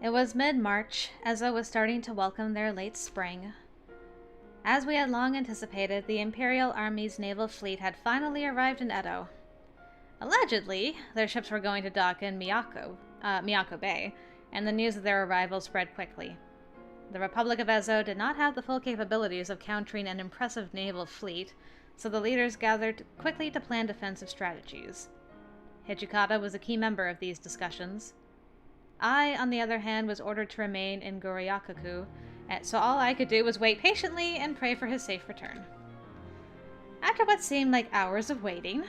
It was mid-March, Ezo was starting to welcome their late spring. As we had long anticipated, the Imperial Army's naval fleet had finally arrived in Edo. Allegedly, their ships were going to dock in Miyako Bay, and the news of their arrival spread quickly. The Republic of Ezo did not have the full capabilities of countering an impressive naval fleet, so the leaders gathered quickly to plan defensive strategies. Hijikata was a key member of these discussions. I, on the other hand, was ordered to remain in Goryakuku, so all I could do was wait patiently and pray for his safe return. After what seemed like hours of waiting... ...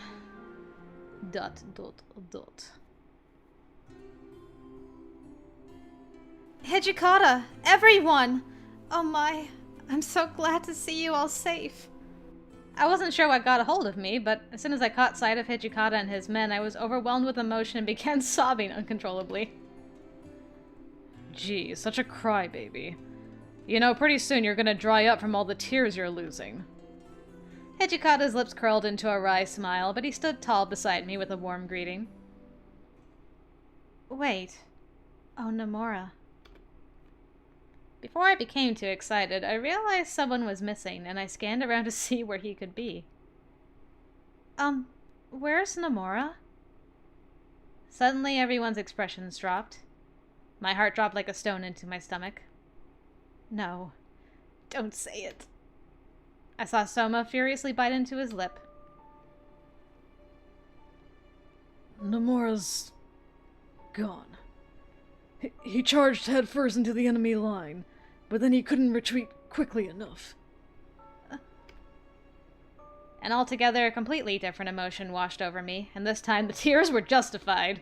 Hijikata! Everyone! Oh my, I'm so glad to see you all safe. I wasn't sure what got a hold of me, but as soon as I caught sight of Hijikata and his men, I was overwhelmed with emotion and began sobbing uncontrollably. Gee, such a crybaby. You know, pretty soon you're gonna dry up from all the tears you're losing. Hijikata's lips curled into a wry smile, but he stood tall beside me with a warm greeting. Wait. Oh, Nomura. Before I became too excited, I realized someone was missing, and I scanned around to see where he could be. Where's Nomura? Suddenly, everyone's expressions dropped. My heart dropped like a stone into my stomach. No. Don't say it. I saw Soma furiously bite into his lip. Nomura's... gone. He charged headfirst into the enemy line, but then he couldn't retreat quickly enough. An altogether completely different emotion washed over me, and this time the tears were justified.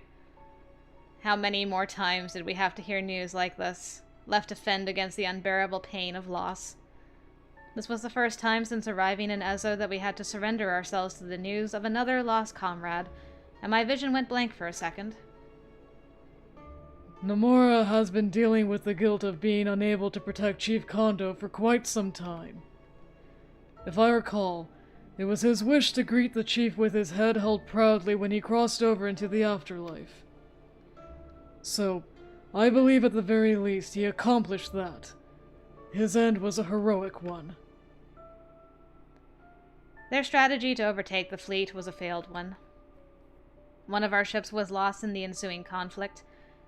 How many more times did we have to hear news like this, left to fend against the unbearable pain of loss? This was the first time since arriving in Ezo that we had to surrender ourselves to the news of another lost comrade, and my vision went blank for a second. Nomura has been dealing with the guilt of being unable to protect Chief Kondo for quite some time. If I recall, it was his wish to greet the chief with his head held proudly when he crossed over into the afterlife. So, I believe at the very least he accomplished that. His end was a heroic one. Their strategy to overtake the fleet was a failed one. One of our ships was lost in the ensuing conflict,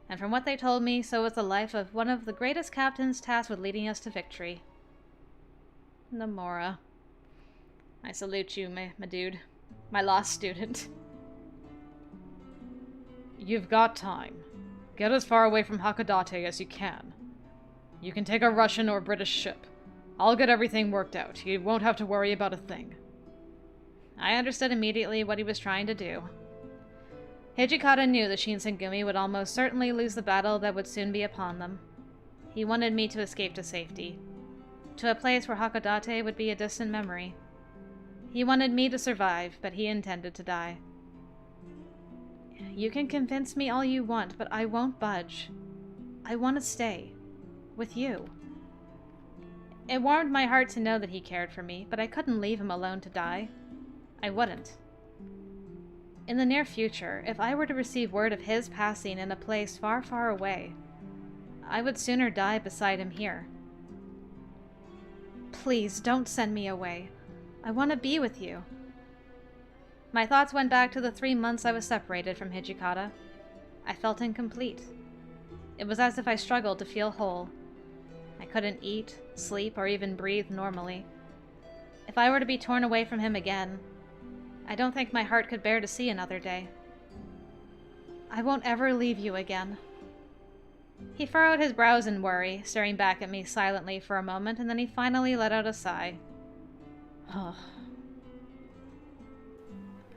and from what they told me, so was the life of one of the greatest captains tasked with leading us to victory. Nomura. I salute you, my dude. My lost student. You've got time. Get as far away from Hakodate as you can. You can take a Russian or British ship. I'll get everything worked out. You won't have to worry about a thing. I understood immediately what he was trying to do. Hijikata knew the Shinsengumi would almost certainly lose the battle that would soon be upon them. He wanted me to escape to safety, to a place where Hakodate would be a distant memory. He wanted me to survive, but he intended to die. You can convince me all you want, but I won't budge. I want to stay. With you. It warmed my heart to know that he cared for me, but I couldn't leave him alone to die. I wouldn't. In the near future, if I were to receive word of his passing in a place far, far away, I would sooner die beside him here. Please, don't send me away. I want to be with you. My thoughts went back to the 3 months I was separated from Hijikata. I felt incomplete. It was as if I struggled to feel whole. I couldn't eat, sleep, or even breathe normally. If I were to be torn away from him again, I don't think my heart could bear to see another day. I won't ever leave you again. He furrowed his brows in worry, staring back at me silently for a moment, and then he finally let out a sigh.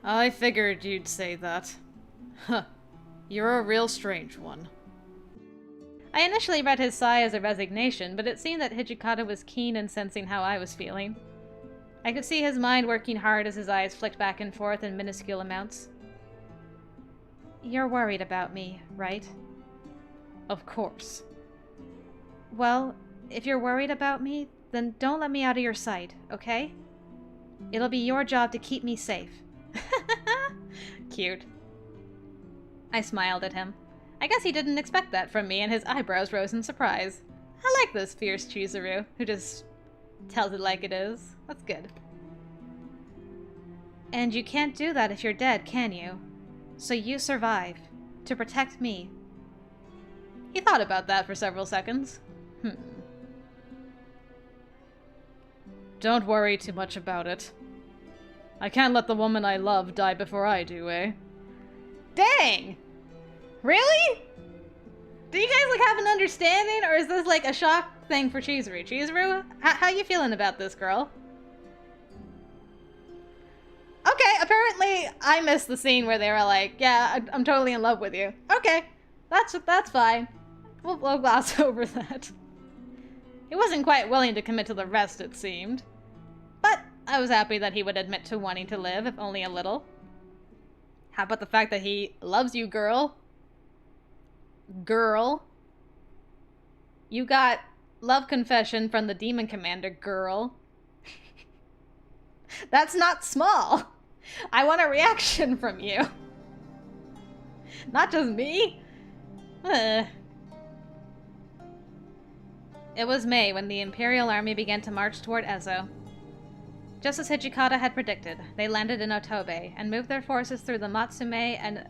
I figured you'd say that. Huh. You're a real strange one. I initially read his sigh as a resignation, but it seemed that Hijikata was keen in sensing how I was feeling. I could see his mind working hard as his eyes flicked back and forth in minuscule amounts. You're worried about me, right? Of course. Well, if you're worried about me, then don't let me out of your sight, okay? It'll be your job to keep me safe. Cute. I smiled at him. I guess he didn't expect that from me, and his eyebrows rose in surprise. I like this fierce Chizuru, who just tells it like it is. That's good. And you can't do that if you're dead, can you? So you survive. To protect me. He thought about that for several seconds. Don't worry too much about it. I can't let the woman I love die before I do, eh? Dang! Really? Do you guys, like, have an understanding, or is this, like, a shock thing for Chizuru? Chizuru, how you feeling about this, girl? Okay, apparently I missed the scene where they were like, yeah, I'm totally in love with you. Okay, that's fine. We'll gloss over that. He wasn't quite willing to commit to the rest, it seemed. But I was happy that he would admit to wanting to live, if only a little. How about the fact that he loves you, girl? Girl. You got love confession from the demon commander, girl. That's not small. I want a reaction from you. Not just me. It was May when the Imperial Army began to march toward Ezo. Just as Hijikata had predicted, they landed in Otobe and moved their forces through the Matsume and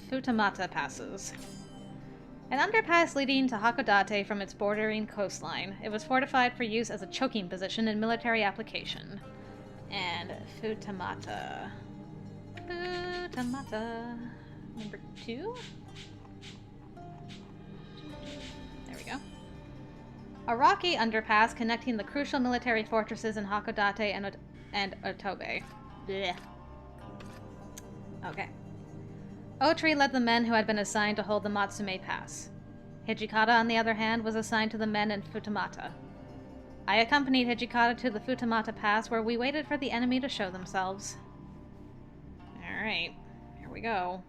Futamata passes. An underpass leading to Hakodate from its bordering coastline, it was fortified for use as a choking position in military application. And Futamata. Futamata. Number 2? There we go. A rocky underpass connecting the crucial military fortresses in Hakodate and Otobe. Blech. Okay. Otri led the men who had been assigned to hold the Matsume Pass. Hijikata, on the other hand, was assigned to the men in Futamata. I accompanied Hijikata to the Futamata Pass, where we waited for the enemy to show themselves. Alright, here we go.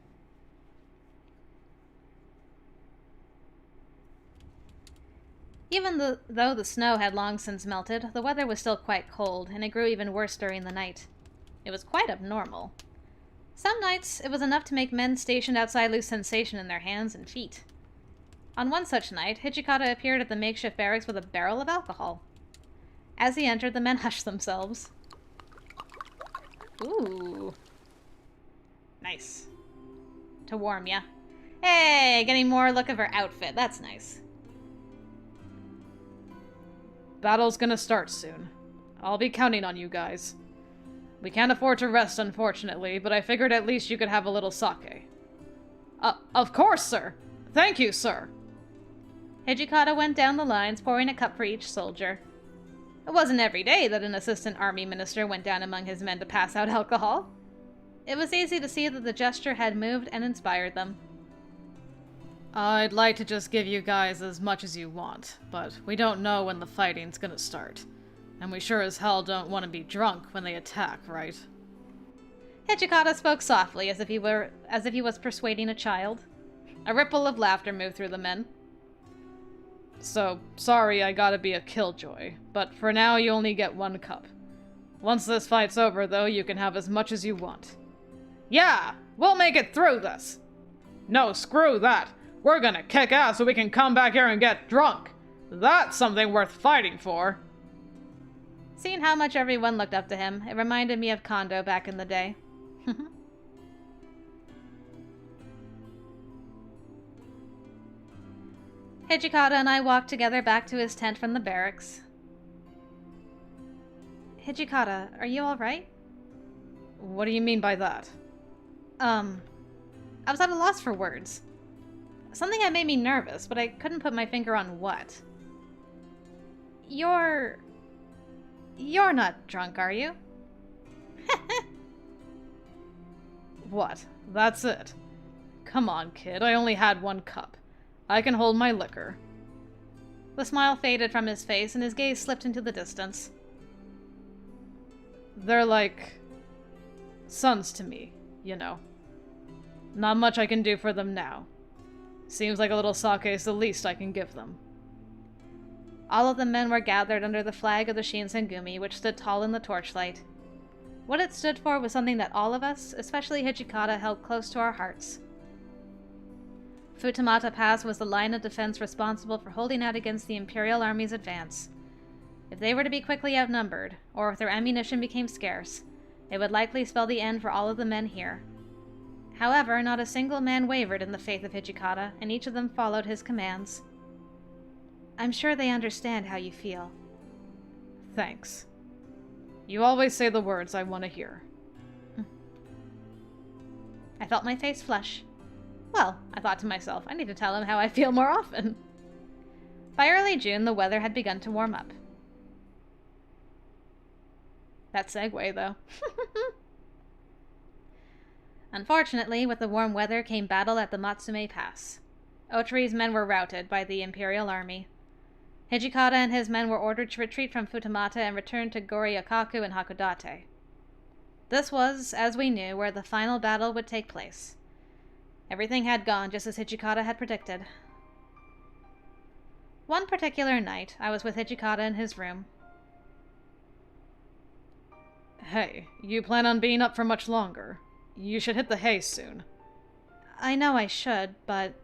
Even though the snow had long since melted, the weather was still quite cold, and it grew even worse during the night. It was quite abnormal. Some nights, it was enough to make men stationed outside lose sensation in their hands and feet. On one such night, Hijikata appeared at the makeshift barracks with a barrel of alcohol. As he entered, the men hushed themselves. Ooh. Nice. To warm ya. Hey, getting more look of her outfit. That's nice. Battle's gonna start soon. I'll be counting on you guys. We can't afford to rest, unfortunately, but I figured at least you could have a little sake. Of course, sir! Thank you, sir! Hijikata went down the lines, pouring a cup for each soldier. It wasn't every day that an assistant army minister went down among his men to pass out alcohol. It was easy to see that the gesture had moved and inspired them. I'd like to just give you guys as much as you want, but we don't know when the fighting's gonna start. And we sure as hell don't want to be drunk when they attack, right? Hijikata spoke softly, as if he was persuading a child. A ripple of laughter moved through the men. So, sorry I gotta be a killjoy, but for now you only get 1 cup. Once this fight's over, though, you can have as much as you want. Yeah! We'll make it through this! No, screw that! We're gonna kick ass so we can come back here and get drunk! That's something worth fighting for! Seeing how much everyone looked up to him, it reminded me of Kondo back in the day. Hijikata and I walked together back to his tent from the barracks. Hijikata, are you alright? What do you mean by that? I was at a loss for words. Something had made me nervous, but I couldn't put my finger on what. You're not drunk, are you? What? That's it? Come on, kid, I only had 1 cup. I can hold my liquor. The smile faded from his face, and his gaze slipped into the distance. They're like sons to me, you know. Not much I can do for them now. Seems like a little sake is the least I can give them. All of the men were gathered under the flag of the Shinsengumi, which stood tall in the torchlight. What it stood for was something that all of us, especially Hijikata, held close to our hearts. Futamata Pass was the line of defense responsible for holding out against the Imperial Army's advance. If they were to be quickly outnumbered, or if their ammunition became scarce, it would likely spell the end for all of the men here. However, not a single man wavered in the faith of Hijikata, and each of them followed his commands. I'm sure they understand how you feel. Thanks. You always say the words I want to hear. I felt my face flush. Well, I thought to myself, I need to tell him how I feel more often. By early June, the weather had begun to warm up. That segue, though. Unfortunately, with the warm weather came battle at the Matsume Pass. Otori's men were routed by the Imperial Army. Hijikata and his men were ordered to retreat from Futamata and return to Goriakaku and Hakodate. This was, as we knew, where the final battle would take place. Everything had gone just as Hijikata had predicted. One particular night, I was with Hijikata in his room. Hey, you plan on being up for much longer? You should hit the hay soon. I know I should, but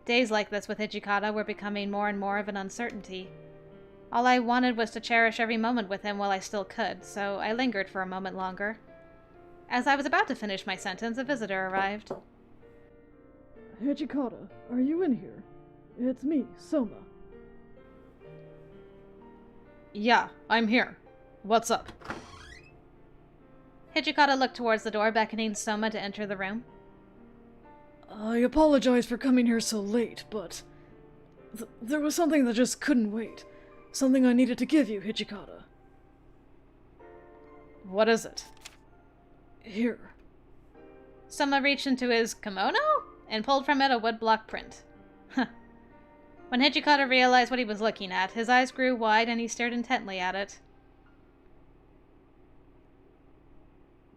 days like this with Hijikata were becoming more and more of an uncertainty. All I wanted was to cherish every moment with him while I still could, so I lingered for a moment longer. As I was about to finish my sentence, a visitor arrived. Hijikata, are you in here? It's me, Soma. Yeah, I'm here. What's up? Hijikata looked towards the door, beckoning Soma to enter the room. I apologize for coming here so late, but there was something that just couldn't wait. Something I needed to give you, Hijikata. What is it? Here. Soma reached into his kimono and pulled from it a woodblock print. When Hijikata realized what he was looking at, his eyes grew wide and he stared intently at it.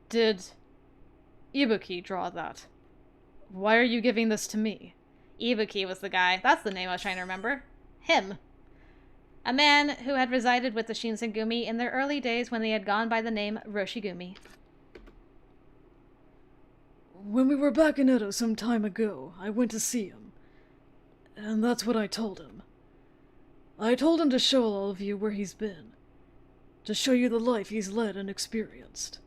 Did Ibuki draw that? Why are you giving this to me? Ibuki was the guy. That's the name I was trying to remember. Him. A man who had resided with the Shinsengumi in their early days when they had gone by the name Roshigumi. When we were back in Edo some time ago, I went to see him. And that's what I told him. I told him to show all of you where he's been. To show you the life he's led and experienced.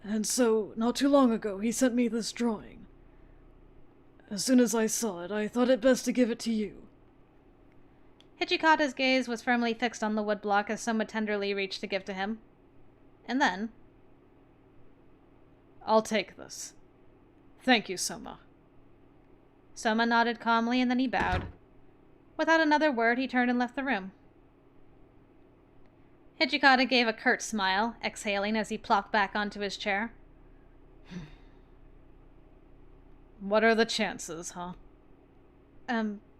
And so, not too long ago, he sent me this drawing. As soon as I saw it, I thought it best to give it to you. Hijikata's gaze was firmly fixed on the woodblock as Soma tenderly reached to give to him. And then... I'll take this. Thank you, Soma. Soma nodded calmly and then he bowed. Without another word, he turned and left the room. Hijikata gave a curt smile, exhaling as he plopped back onto his chair. What are the chances, huh?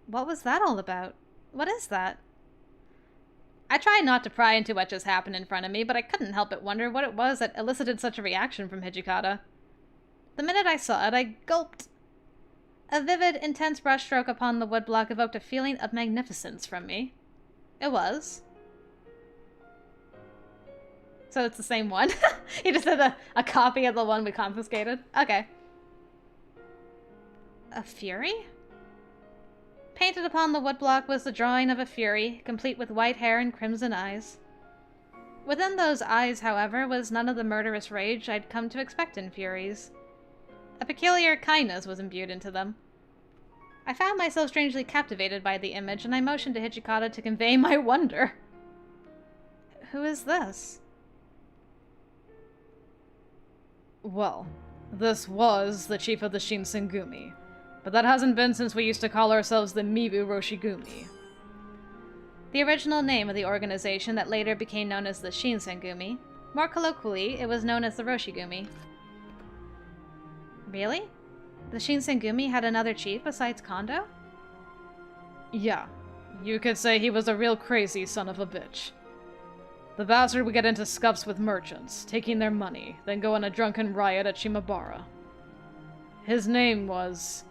What was that all about? What is that? I tried not to pry into what just happened in front of me, but I couldn't help but wonder what it was that elicited such a reaction from Hijikata. The minute I saw it, I gulped. A vivid, intense brushstroke upon the woodblock evoked a feeling of magnificence from me. It was. So it's the same one? He just did a copy of the one we confiscated? Okay. A fury? Painted upon the woodblock was the drawing of a fury, complete with white hair and crimson eyes. Within those eyes, however, was none of the murderous rage I'd come to expect in furies. A peculiar kindness was imbued into them. I found myself strangely captivated by the image, and I motioned to Hijikata to convey my wonder. Who is this? Well, this was the chief of the Shinsengumi, but that hasn't been since we used to call ourselves the Mibu Roshigumi. The original name of the organization that later became known as the Shinsengumi. More colloquially, it was known as the Roshigumi. Really? The Shinsengumi had another chief besides Kondo? Yeah, you could say he was a real crazy son of a bitch. The bastard would get into scuffs with merchants, taking their money, then go on a drunken riot at Shimabara. His name was...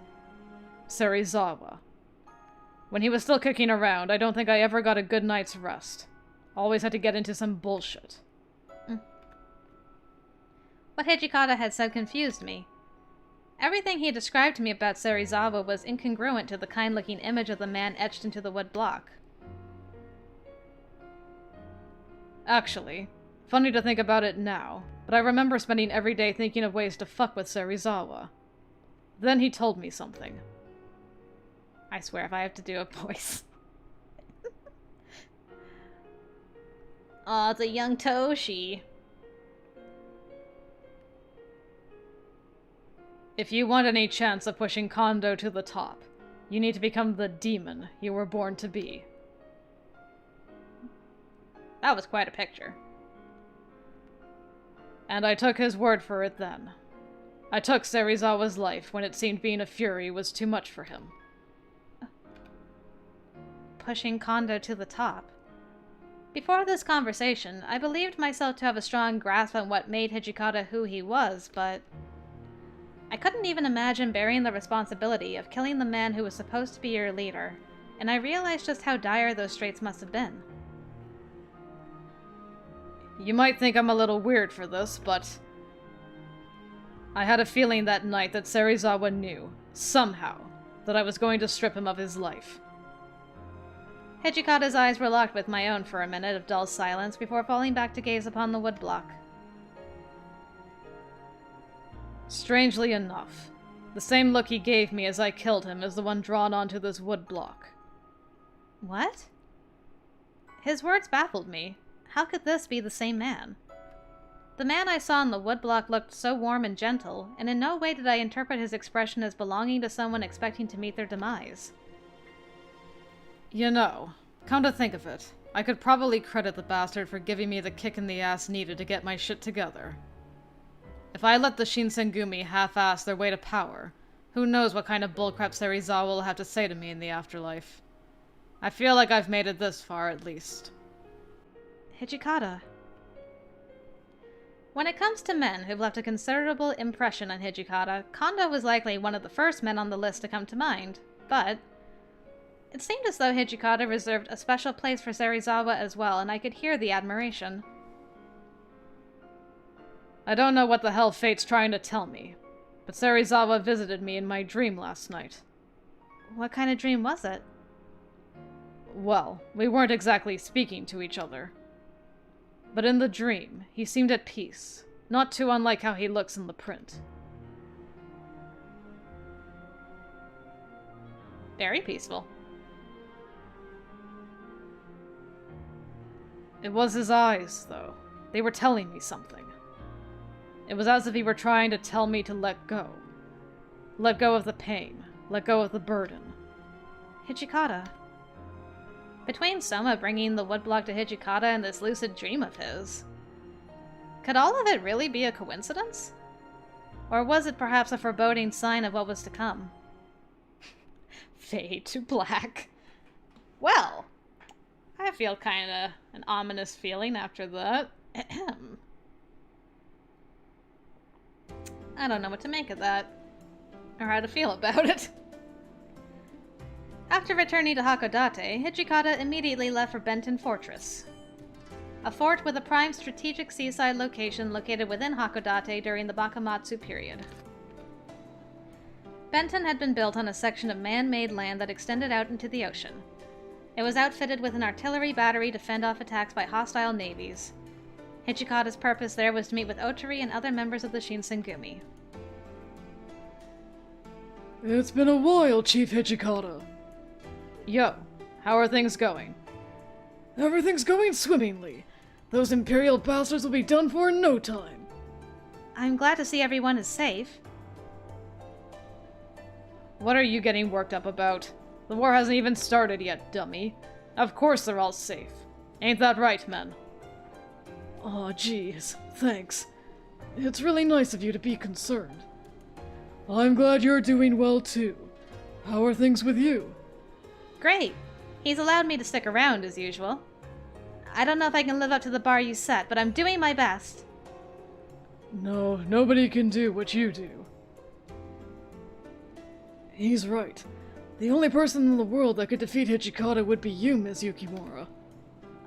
Serizawa. When he was still kicking around, I don't think I ever got a good night's rest. Always had to get into some bullshit. What Hijikata had said confused me. Everything he described to me about Serizawa was incongruent to the kind-looking image of the man etched into the wood block. Actually, funny to think about it now, but I remember spending every day thinking of ways to fuck with Serizawa. Then he told me something. I swear if I have to do a voice. Aw, it's a young Toshi. If you want any chance of pushing Kondo to the top, you need to become the demon you were born to be. That was quite a picture. And I took his word for it then. I took Serizawa's life when it seemed being a fury was too much for him. Pushing Kondo to the top. Before this conversation, I believed myself to have a strong grasp on what made Hijikata who he was, but I couldn't even imagine bearing the responsibility of killing the man who was supposed to be your leader, and I realized just how dire those straits must have been. You might think I'm a little weird for this, but I had a feeling that night that Serizawa knew, somehow, that I was going to strip him of his life. Hijikata's eyes were locked with my own for a minute of dull silence before falling back to gaze upon the woodblock. Strangely enough, the same look he gave me as I killed him is the one drawn onto this woodblock. What? His words baffled me. How could this be the same man? The man I saw on the woodblock looked so warm and gentle, and in no way did I interpret his expression as belonging to someone expecting to meet their demise. You know, come to think of it, I could probably credit the bastard for giving me the kick in the ass needed to get my shit together. If I let the Shinsengumi half-ass their way to power, who knows what kind of bullcrap Serizawa will have to say to me in the afterlife. I feel like I've made it this far, at least. Hijikata. When it comes to men who've left a considerable impression on Hijikata, Kondo was likely one of the first men on the list to come to mind, but it seemed as though Hijikata reserved a special place for Serizawa as well, and I could hear the admiration. I don't know what the hell fate's trying to tell me, but Serizawa visited me in my dream last night. What kind of dream was it? Well, we weren't exactly speaking to each other. But in the dream, he seemed at peace, not too unlike how he looks in the print. Very peaceful. It was his eyes, though. They were telling me something. It was as if he were trying to tell me to let go. Let go of the pain. Let go of the burden. Hijikata. Between Soma bringing the woodblock to Hijikata and this lucid dream of his, could all of it really be a coincidence? Or was it perhaps a foreboding sign of what was to come? Fade to black. Well, I feel kinda an ominous feeling after that. I don't know what to make of that, or how to feel about it. After returning to Hakodate, Hijikata immediately left for Benton Fortress, a fort with a prime strategic seaside location located within Hakodate during the Bakumatsu period. Benton had been built on a section of man-made land that extended out into the ocean. It was outfitted with an artillery battery to fend off attacks by hostile navies. Hijikata's purpose there was to meet with Otori and other members of the Shinsengumi. It's been a while, Chief Hijikata. Yo, how are things going? Everything's going swimmingly. Those Imperial bastards will be done for in no time. I'm glad to see everyone is safe. What are you getting worked up about? The war hasn't even started yet, dummy. Of course they're all safe. Ain't that right, men? Aw, jeez. Thanks. It's really nice of you to be concerned. I'm glad you're doing well, too. How are things with you? Great. He's allowed me to stick around as usual. I don't know if I can live up to the bar you set, but I'm doing my best. No, nobody can do what you do. He's right. The only person in the world that could defeat Hijikata would be you, Ms. Yukimura.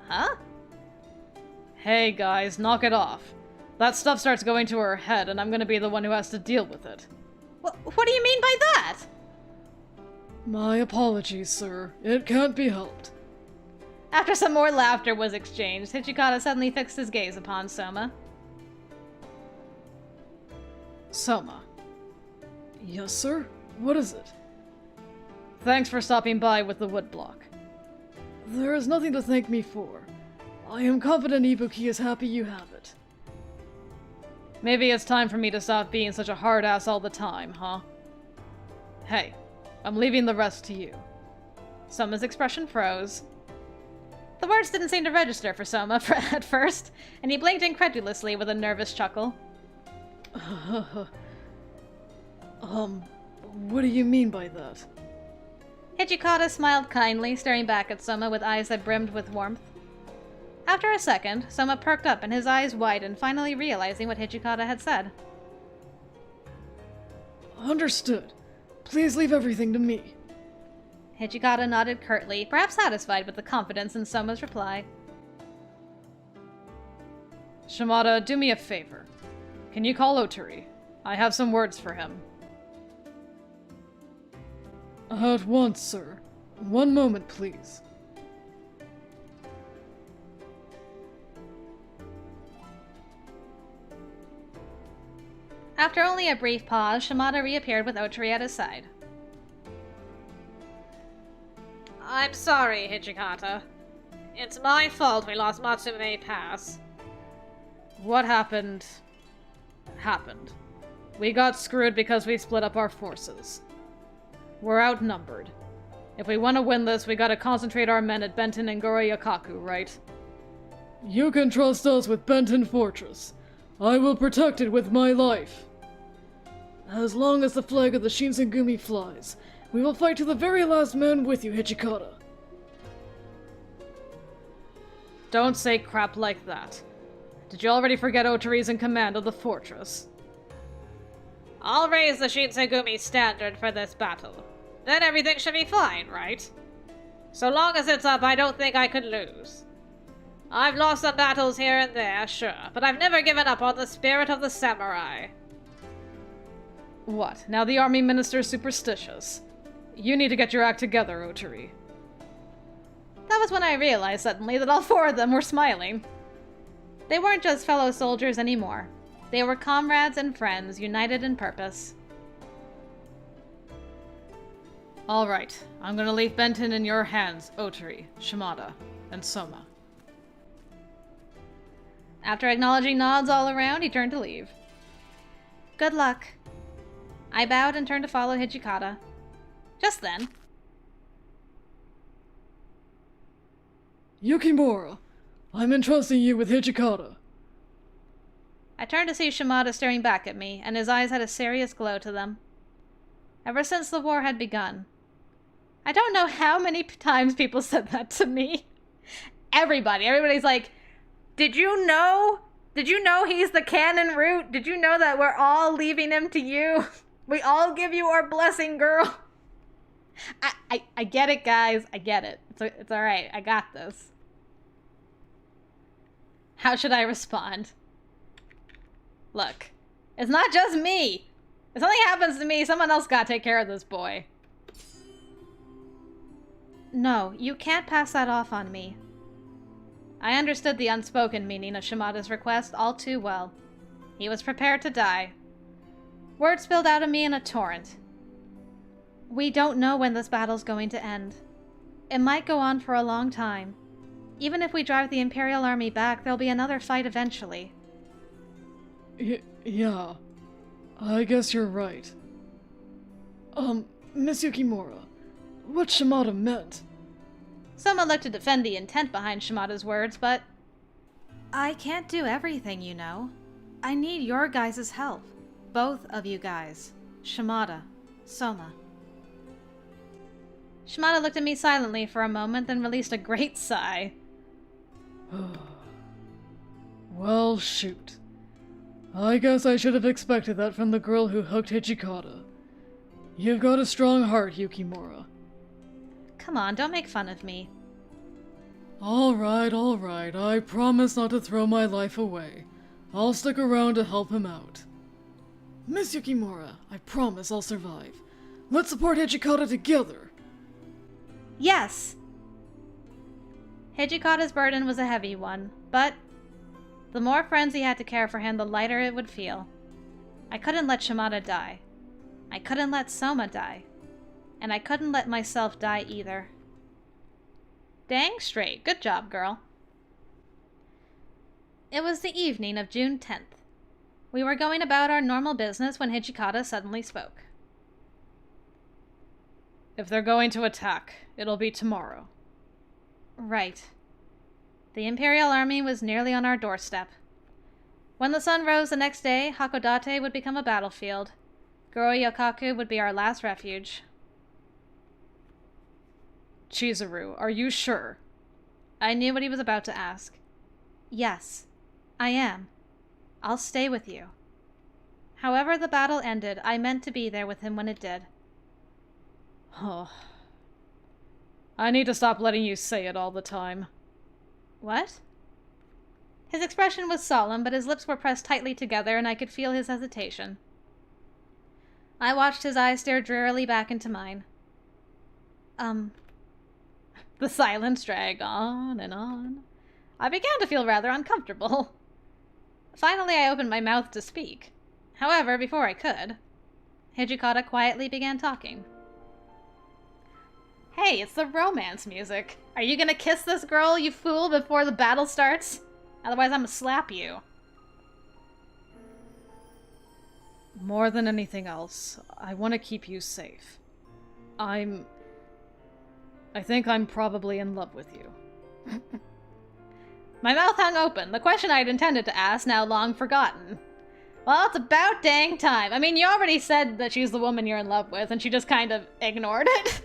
Huh? Hey guys, knock it off. That stuff starts going to her head and I'm gonna be the one who has to deal with it. What do you mean by that? My apologies, sir. It can't be helped. After some more laughter was exchanged, Hijikata suddenly fixed his gaze upon Soma. Soma. Yes, sir? What is it? Thanks for stopping by with the woodblock. There is nothing to thank me for. I am confident Ibuki is happy you have it. Maybe it's time for me to stop being such a hard ass all the time, huh? Hey, I'm leaving the rest to you. Soma's expression froze. The words didn't seem to register for Soma at first, and he blinked incredulously with a nervous chuckle. What do you mean by that? Hijikata smiled kindly, staring back at Soma with eyes that brimmed with warmth. After a second, Soma perked up and his eyes widened, finally realizing what Hijikata had said. Understood. Please leave everything to me. Hijikata nodded curtly, perhaps satisfied with the confidence in Soma's reply. Shimada, do me a favor. Can you call Otari? I have some words for him. At once, sir. One moment, please. After only a brief pause, Shimada reappeared with Otari at his side. I'm sorry, Hijikata. It's my fault we lost Matsume Pass. What happened? Happened. We got screwed because we split up our forces. We're outnumbered. If we want to win this, we gotta concentrate our men at Benton and Goroyakaku, right? You can trust us with Benton Fortress. I will protect it with my life. As long as the flag of the Shinsengumi flies, we will fight to the very last man with you, Hijikata. Don't say crap like that. Did you already forget Otari's in command of the fortress? I'll raise the Shinsengumi standard for this battle. Then everything should be fine, right? So long as it's up, I don't think I could lose. I've lost some battles here and there, sure, but I've never given up on the spirit of the samurai. What, now the army minister's superstitious? You need to get your act together, Otari. That was when I realized suddenly that all four of them were smiling. They weren't just fellow soldiers anymore. They were comrades and friends, united in purpose. Alright, I'm gonna leave Benton in your hands, Otari, Shimada, and Soma. After acknowledging nods all around, he turned to leave. Good luck. I bowed and turned to follow Hijikata. Just then. Yukimura, I'm entrusting you with Hijikata. I turned to see Shimada staring back at me, and his eyes had a serious glow to them. Ever since the war had begun. I don't know how many times people said that to me. Everybody's like, Did you know he's the canon route? Did you know that we're all leaving him to you? We all give you our blessing, girl. I get it, guys. I get it. It's all right. I got this. How should I respond? Look, it's not just me. If something happens to me, someone else gotta take care of this boy. No, you can't pass that off on me. I understood the unspoken meaning of Shimada's request all too well. He was prepared to die. Words spilled out of me in a torrent. We don't know when this battle's going to end. It might go on for a long time. Even if we drive the Imperial Army back, there'll be another fight eventually. Yeah. I guess you're right. Miss Yukimura, what Shimada meant? Soma looked to defend the intent behind Shimada's words, but... I can't do everything, you know. I need your guys' help. Both of you guys. Shimada. Soma. Shimada looked at me silently for a moment, then released a great sigh. Well, shoot. I guess I should have expected that from the girl who hooked Hijikata. You've got a strong heart, Yukimura. Come on, don't make fun of me. Alright. I promise not to throw my life away. I'll stick around to help him out. Miss Yukimura, I promise I'll survive. Let's support Hijikata together! Yes! Hijikata's burden was a heavy one, but the more friends he had to care for him, the lighter it would feel. I couldn't let Shimada die. I couldn't let Soma die. And I couldn't let myself die either. Dang straight. Good job, girl. It was the evening of June 10th. We were going about our normal business when Hijikata suddenly spoke. If they're going to attack, it'll be tomorrow. Right. The Imperial Army was nearly on our doorstep. When the sun rose the next day, Hakodate would become a battlefield. Goroyokaku would be our last refuge. Chizuru, are you sure? I knew what he was about to ask. Yes, I am. I'll stay with you. However the battle ended, I meant to be there with him when it did. Oh. I need to stop letting you say it all the time. What? His expression was solemn, but his lips were pressed tightly together, and I could feel his hesitation. I watched his eyes stare drearily back into mine. The silence dragged on and on. I began to feel rather uncomfortable. Finally, I opened my mouth to speak. However, before I could, Hijikata quietly began talking. Hey, it's the romance music. Are you gonna kiss this girl, you fool, before the battle starts? Otherwise, I'm gonna slap you. More than anything else, I want to keep you safe. I think I'm probably in love with you. My mouth hung open, the question I had intended to ask now long forgotten. Well, it's about dang time. I mean, you already said that she's the woman you're in love with, and she just kind of ignored it.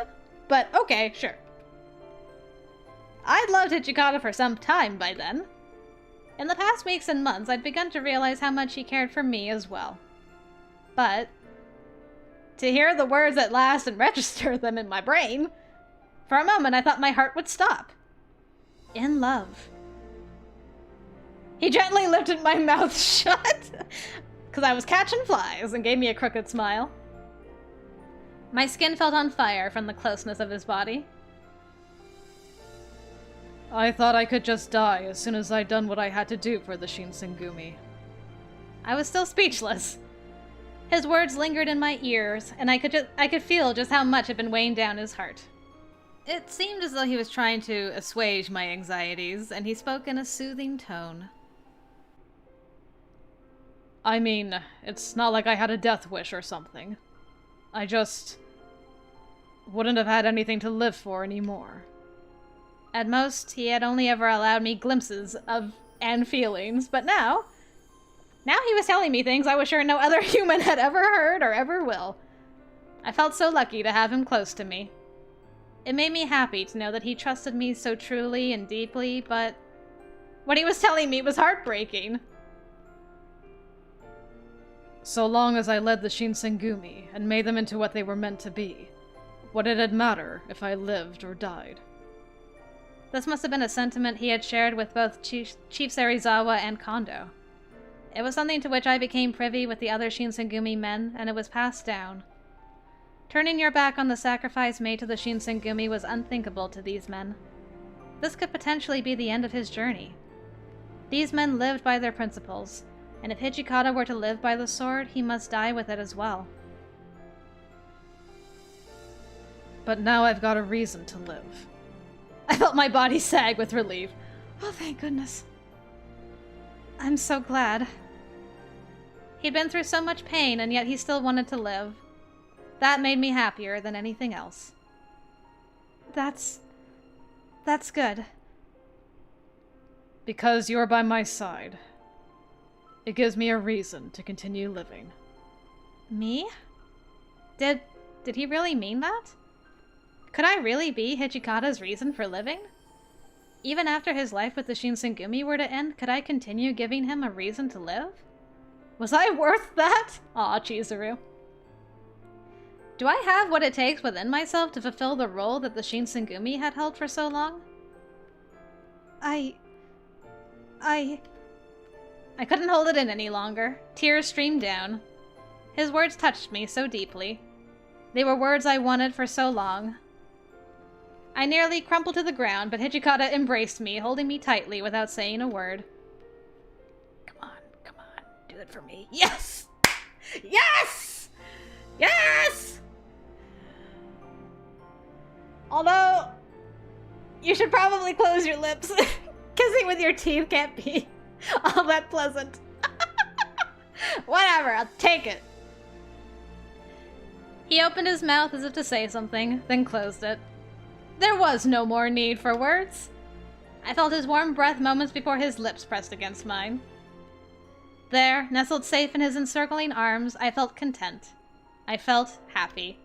But okay, sure. I'd loved Hijikata for some time by then. In the past weeks and months, I'd begun to realize how much he cared for me as well. But to hear the words at last and register them in my brain, for a moment I thought my heart would stop. In love. He gently lifted my mouth shut, because I was catching flies, and gave me a crooked smile. My skin felt on fire from the closeness of his body. I thought I could just die as soon as I'd done what I had to do for the Shinsengumi. I was still speechless. His words lingered in my ears, and I could feel just how much had been weighing down his heart. It seemed as though he was trying to assuage my anxieties, and he spoke in a soothing tone. I mean, it's not like I had a death wish or something. I just wouldn't have had anything to live for anymore. At most, he had only ever allowed me glimpses of and feelings, but now he was telling me things I was sure no other human had ever heard or ever will. I felt so lucky to have him close to me. It made me happy to know that he trusted me so truly and deeply, but what he was telling me was heartbreaking. So long as I led the Shinsengumi and made them into what they were meant to be, what did it matter if I lived or died? This must have been a sentiment he had shared with both Chief Serizawa and Kondo. It was something to which I became privy with the other Shinsengumi men, and it was passed down. Turning your back on the sacrifice made to the Shinsengumi was unthinkable to these men. This could potentially be the end of his journey. These men lived by their principles, and if Hijikata were to live by the sword, he must die with it as well. But now I've got a reason to live. I felt my body sag with relief. Oh, thank goodness. I'm so glad. He'd been through so much pain, and yet he still wanted to live. That made me happier than anything else. That's good. Because you're by my side. It gives me a reason to continue living. Me? Did he really mean that? Could I really be Hijikata's reason for living? Even after his life with the Shinsengumi were to end, could I continue giving him a reason to live? Was I worth that? Aw, Chizuru. Do I have what it takes within myself to fulfill the role that the Shinsengumi had held for so long? I couldn't hold it in any longer. Tears streamed down. His words touched me so deeply. They were words I wanted for so long. I nearly crumpled to the ground, but Hijikata embraced me, holding me tightly without saying a word. Come on, do it for me. Yes! Yes! Yes! Although, you should probably close your lips. Kissing with your teeth can't be all that pleasant. Whatever, I'll take it. He opened his mouth as if to say something, then closed it. There was no more need for words. I felt his warm breath moments before his lips pressed against mine. There, nestled safe in his encircling arms, I felt content. I felt happy.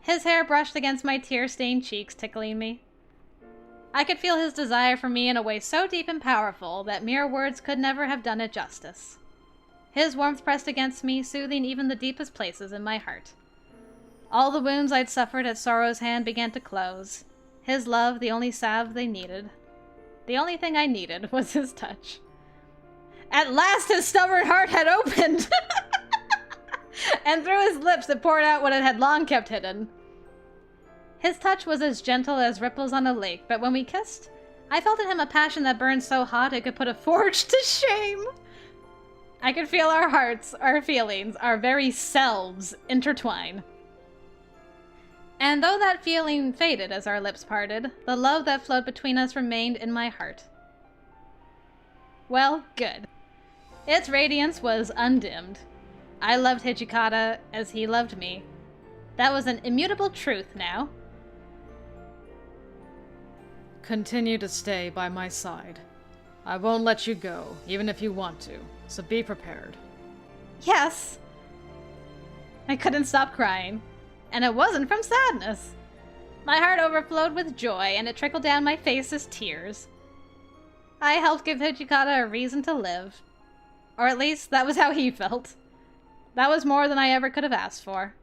His hair brushed against my tear-stained cheeks, tickling me. I could feel his desire for me in a way so deep and powerful that mere words could never have done it justice. His warmth pressed against me, soothing even the deepest places in my heart. All the wounds I'd suffered at sorrow's hand began to close. His love, the only salve they needed. The only thing I needed was his touch. At last his stubborn heart had opened! And through his lips it poured out what it had long kept hidden. His touch was as gentle as ripples on a lake, but when we kissed, I felt in him a passion that burned so hot it could put a forge to shame. I could feel our hearts, our feelings, our very selves intertwine. And though that feeling faded as our lips parted, the love that flowed between us remained in my heart. Well, good. Its radiance was undimmed. I loved Hijikata as he loved me. That was an immutable truth now. Continue to stay by my side. I won't let you go, even if you want to, so be prepared. Yes. I couldn't stop crying. And it wasn't from sadness. My heart overflowed with joy, and it trickled down my face as tears. I helped give Hijikata a reason to live. Or at least, that was how he felt. That was more than I ever could have asked for.